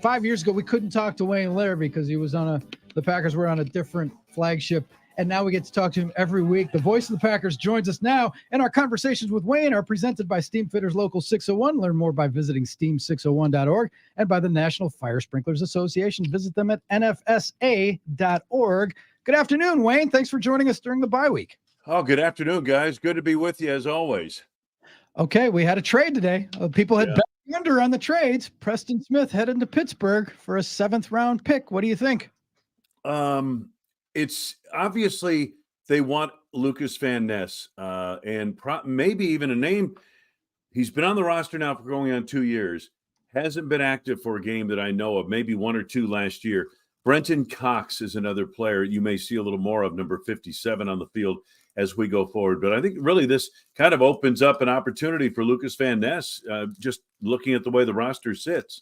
5 years ago, we couldn't talk to Wayne Larrivee because he was the Packers were on a different flagship. And now we get to talk to him every week. The voice of the Packers joins us now. And our conversations with Wayne are presented by Steam Fitters Local 601. Learn more by visiting steam601.org and by the National Fire Sprinklers Association. Visit them at nfsa.org. Good afternoon, Wayne. Thanks for joining us during the bye week. Oh, good afternoon, guys. Good to be with you as always. Okay, we had a trade today. People had bet under on the trades. Preston Smith headed to Pittsburgh for a 7th-round pick. What do you think? It's obviously they want Lucas Van Ness and maybe even a name. He's been on the roster now for going on 2 years. Hasn't been active for a game that I know of, maybe 1 or 2 last year. Brenton Cox is another player you may see a little more of, number 57 on the field as we go forward. But I think really this kind of opens up an opportunity for Lucas Van Ness, just looking at the way the roster sits.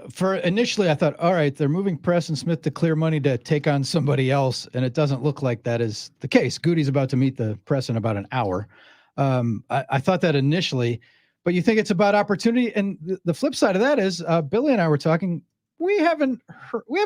For initially, I thought, all right, they're moving Preston Smith to clear money to take on somebody else, and it doesn't look like that is the case. Goody's about to meet the press in about an hour. I thought that initially, but you think it's about opportunity. And the flip side of that is, Billy and I were talking. We haven't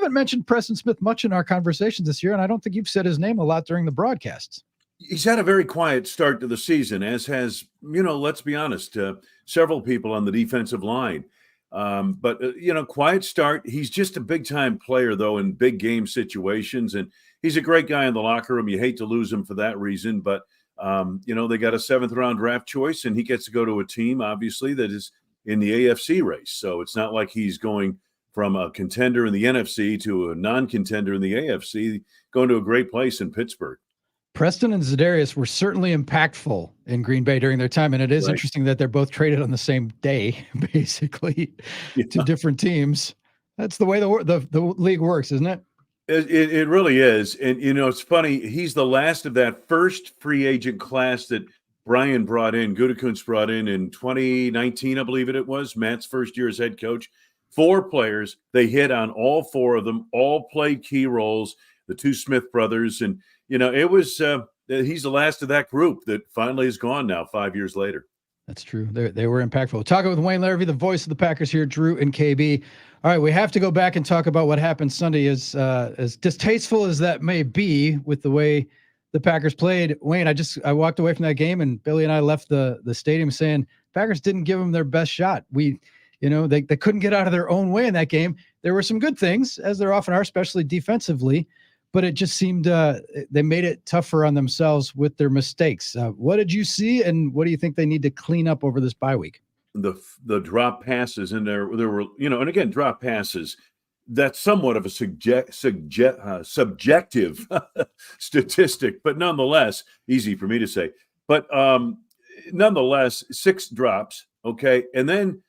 mentioned Preston Smith much in our conversations this year, and I don't think you've said his name a lot during the broadcasts. He's had a very quiet start to the season, as has, let's be honest, several people on the defensive line. But quiet start. He's just a big-time player, though, in big game situations, and he's a great guy in the locker room. You hate to lose him for that reason, but, they got a 7th-round draft choice, and he gets to go to a team, obviously, that is in the AFC race. So it's not like he's going from a contender in the NFC to a non-contender in the AFC, going to a great place in Pittsburgh. Preston and Za'Darius were certainly impactful in Green Bay during their time, and it is interesting that they're both traded on the same day, basically, to different teams. That's the way the league works, isn't it? It really is. And, it's funny. He's the last of that first free agent class that Brian brought in, Gutekunst brought in 2019, I believe it was, Matt's first year as head coach. 4 players. They hit on all 4 of them, all played key roles, the 2 Smith brothers. And, it was he's the last of that group that finally is gone now 5 years later. That's true. They were impactful. Talking with Wayne Larrivee, the voice of the Packers here, Drew and KB. All right, we have to go back and talk about what happened Sunday. As distasteful as that may be with the way the Packers played, Wayne, I walked away from that game, and Billy and I left the stadium saying Packers didn't give them their best shot. They couldn't get out of their own way in that game. There were some good things, as there often are, especially defensively, but it just seemed they made it tougher on themselves with their mistakes. What did you see, and what do you think they need to clean up over this bye week? The drop passes, and there were, and again, drop passes, that's somewhat of a subjective statistic, but nonetheless, easy for me to say. But nonetheless, 6 drops, okay, and then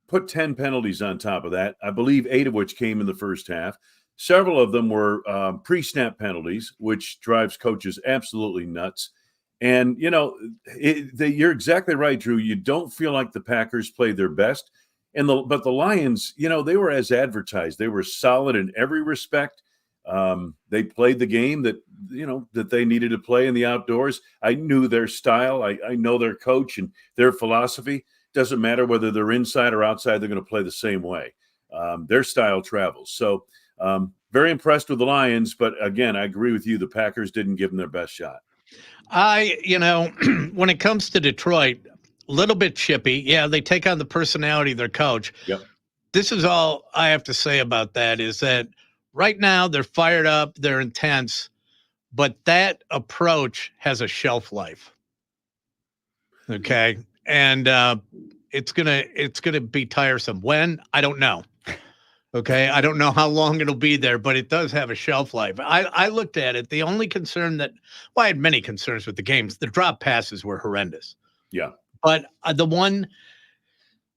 put 10 penalties on top of that, I believe 8 of which came in the first half. Several of them were pre-snap penalties, which drives coaches absolutely nuts. And, you're exactly right, Drew. You don't feel like the Packers played their best. But the Lions, they were as advertised. They were solid in every respect. They played the game that they needed to play in the outdoors. I knew their style. I know their coach and their philosophy. Doesn't matter whether they're inside or outside, they're going to play the same way. Their style travels. So very impressed with the Lions. But again, I agree with you. The Packers didn't give them their best shot. When it comes to Detroit, a little bit chippy. Yeah, they take on the personality of their coach. Yep. This is all I have to say about that is that right now they're fired up, they're intense, but that approach has a shelf life. Okay. And it's gonna be tiresome. When? I don't know. Okay. I don't know how long it'll be there, but it does have a shelf life. I looked at it. The only concern I had many concerns with the games. The drop passes were horrendous. Yeah. But the one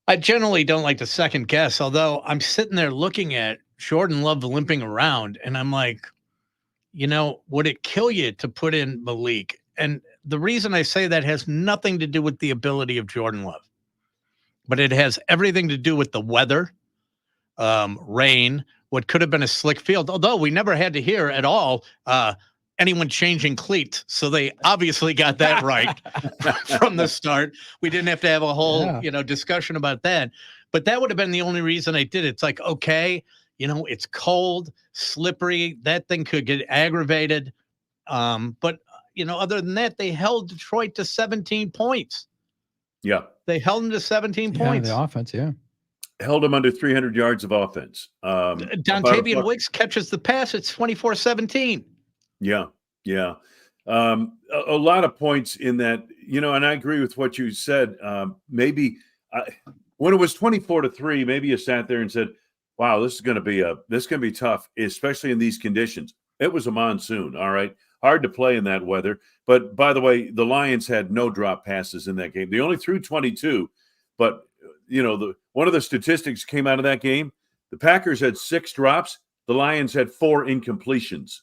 I generally don't like to second guess, although I'm sitting there looking at Jordan Love limping around, and I'm like, would it kill you to put in Malik? And the reason I say that has nothing to do with the ability of Jordan Love, but it has everything to do with the weather, rain, what could have been a slick field, although we never had to hear at all anyone changing cleats. So they obviously got that right from the start. We didn't have to have a whole, discussion about that. But that would have been the only reason I did it. It's like, okay, it's cold, slippery. That thing could get aggravated. But other than that, they held Detroit to 17 points. Yeah. They held them to 17 points. The offense, yeah. Held them under 300 yards of offense. Dontavian Wicks catches the pass. It's 24-17. Yeah. Yeah. A lot of points in that, and I agree with what you said. Maybe when it was 24-3, maybe you sat there and said, wow, this is going to be tough, especially in these conditions. It was a monsoon. All right. Hard to play in that weather. But by the way, the Lions had no drop passes in that game. They only threw 22, but one of the statistics came out of that game. The Packers had 6 drops. The Lions had 4 incompletions.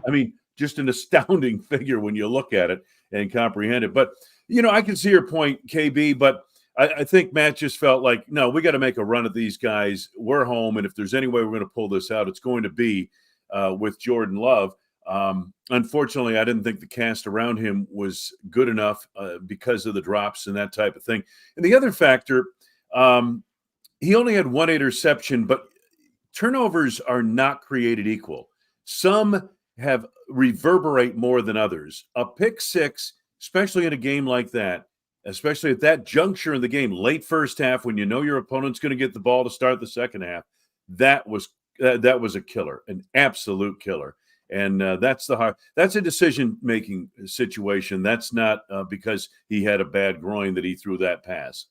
I mean, just an astounding figure when you look at it and comprehend it. But, I can see your point, KB, but I think Matt just felt like, no, we got to make a run at these guys. We're home, and if there's any way we're going to pull this out, it's going to be with Jordan Love. Unfortunately, I didn't think the cast around him was good enough because of the drops and that type of thing. And the other factor, he only had 1 interception, but turnovers are not created equal. Some have reverberate more than others. A pick six, especially in a game like that, especially at that juncture in the game, late first half, when your opponent's going to get the ball to start the second half, that was a killer, an absolute killer. And that's a decision-making situation. That's not because he had a bad groin that he threw that pass.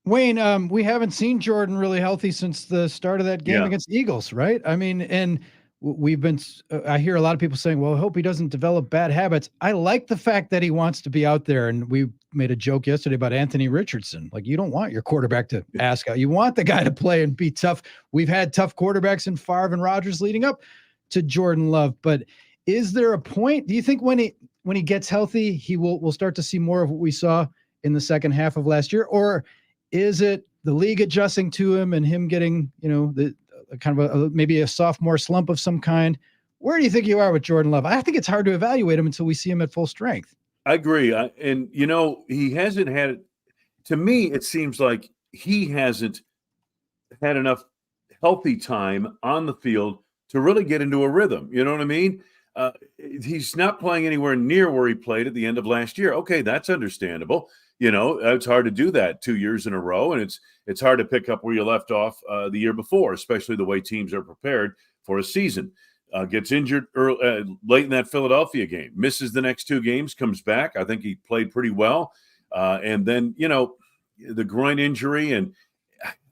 Wayne, we haven't seen Jordan really healthy since the start of that game against the Eagles, right? I mean, and we've been, I hear a lot of people saying, well, I hope he doesn't develop bad habits. I like the fact that he wants to be out there. And we made a joke yesterday about Anthony Richardson. Like, you don't want your quarterback to ask out. You want the guy to play and be tough. We've had tough quarterbacks in Favre and Rodgers leading up to Jordan Love. But is there a point? Do you think when he gets healthy, we'll start to see more of what we saw in the second half of last year? Or is it the league adjusting to him and him getting, the kind of maybe a sophomore slump of some kind? Where do you think you are with Jordan Love? I think it's hard to evaluate him until we see him at full strength. I agree. And he hasn't had it. To me, it seems like he hasn't had enough healthy time on the field to really get into a rhythm. You know what I mean? He's not playing anywhere near where he played at the end of last year. Okay, that's understandable. It's hard to do that 2 years in a row, and it's hard to pick up where you left off the year before, especially the way teams are prepared for a season. Gets injured late in that Philadelphia game, misses the next 2 games, comes back. I think he played pretty well. And then, the groin injury, and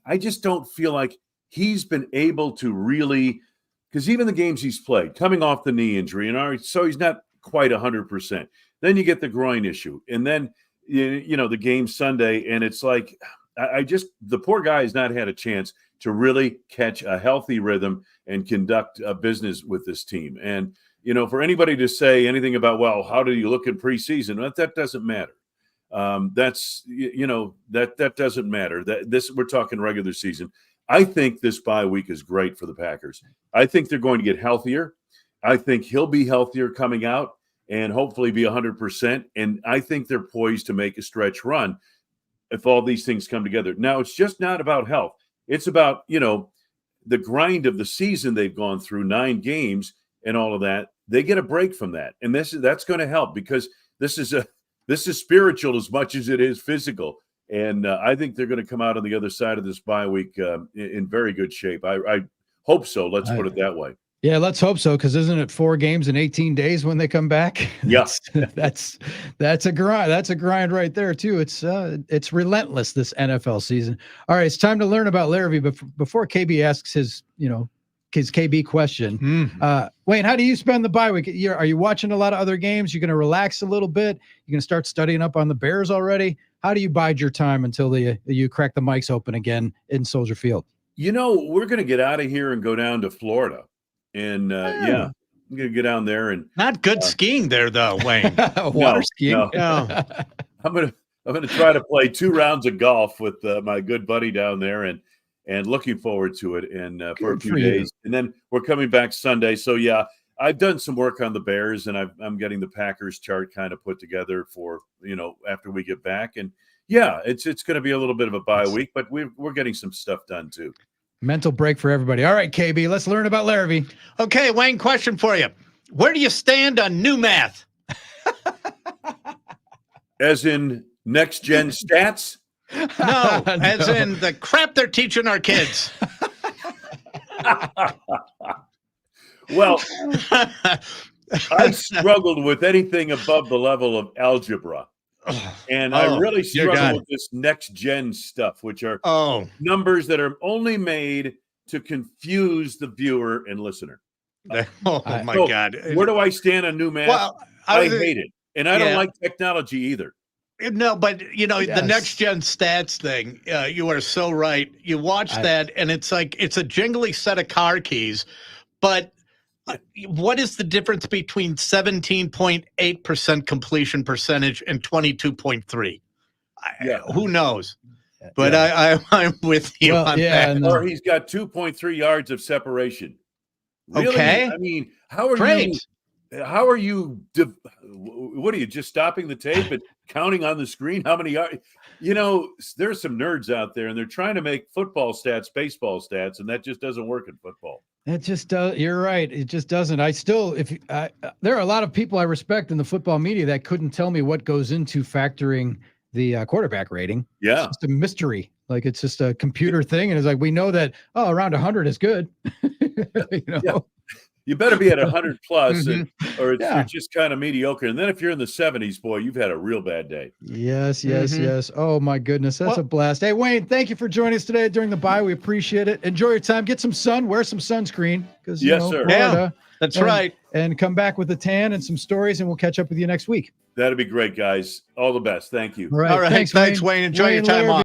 I just don't feel like he's been able to really, because even the games he's played, coming off the knee injury, so he's not quite 100%. Then you get the groin issue, and then the game Sunday, and it's like the poor guy has not had a chance to really catch a healthy rhythm and conduct a business with this team. And for anybody to say anything about, well, how do you look in preseason? That doesn't matter. That doesn't matter. We're talking regular season. I think this bye week is great for the Packers. I think they're going to get healthier. I think he'll be healthier coming out and hopefully be 100%. And I think they're poised to make a stretch run if all these things come together. Now, it's just not about health. It's about, the grind of the season they've gone through, 9 games and all of that. They get a break from that. And that's going to help, because this is spiritual as much as it is physical. And I think they're going to come out on the other side of this bye week in very good shape. I hope so. Let's put it that way. Yeah, let's hope so. Because isn't it 4 games in 18 days when they come back? Yes, that's a grind. That's a grind right there too. It's relentless, this NFL season. All right, it's time to learn about Larrivee. But before KB asks his KB question, Wayne, how do you spend the bye week? Are you watching a lot of other games? You're going to relax a little bit. You're going to start studying up on the Bears already. How do you bide your time until you crack the mics open again in Soldier Field? We're going to get out of here and go down to Florida. And I'm going to get down there and not good skiing there though, Wayne. Water skiing. No. I'm going to try to play 2 rounds of golf with my good buddy down there, and looking forward to it. And for a few days, and then we're coming back Sunday. So yeah, I've done some work on the Bears, and I'm getting the Packers chart kind of put together for after we get back, and yeah, it's going to be a little bit of a bye week, but we're getting some stuff done too. Mental break for everybody. All right, KB, let's learn about Larrivee. Okay, Wayne, question for you. Where do you stand on new math? As in next gen stats? No, as in the crap they're teaching our kids. Well, I struggled with anything above the level of algebra. And I really struggle with this next gen stuff, which are numbers that are only made to confuse the viewer and listener. Oh my God. Where do I stand on new math? Well, I hate it. And I don't like technology either. No, but the next gen stats thing, you are so right. You watch that and it's like, it's a jingly set of car keys, but what is the difference between 17.8% completion percentage and 22.3? Who knows? But I'm with you on that. Or he's got 2.3 yards of separation. Really? Okay. I mean, how are you, what are you, just stopping the tape and counting on the screen? How many yards? There's some nerds out there and they're trying to make football stats, baseball stats, and that just doesn't work in football. It just does. You're right. It just doesn't. There are a lot of people I respect in the football media that couldn't tell me what goes into factoring the quarterback rating. Yeah. It's just a mystery. Like it's just a computer thing. And it's like, we know that, around 100 is good. Yeah. You better be at 100 plus, or you're just kind of mediocre. And then if you're in the 70s, boy, you've had a real bad day. Yes. Oh my goodness, that's a blast. Hey Wayne, thank you for joining us today during the bye. We appreciate it. Enjoy your time. Get some sun. Wear some sunscreen because sir. Florida, yeah, that's right. And come back with a tan and some stories, and we'll catch up with you next week. That'd be great, guys. All the best. Thank you. All right. Thanks, Wayne. Enjoy your time off.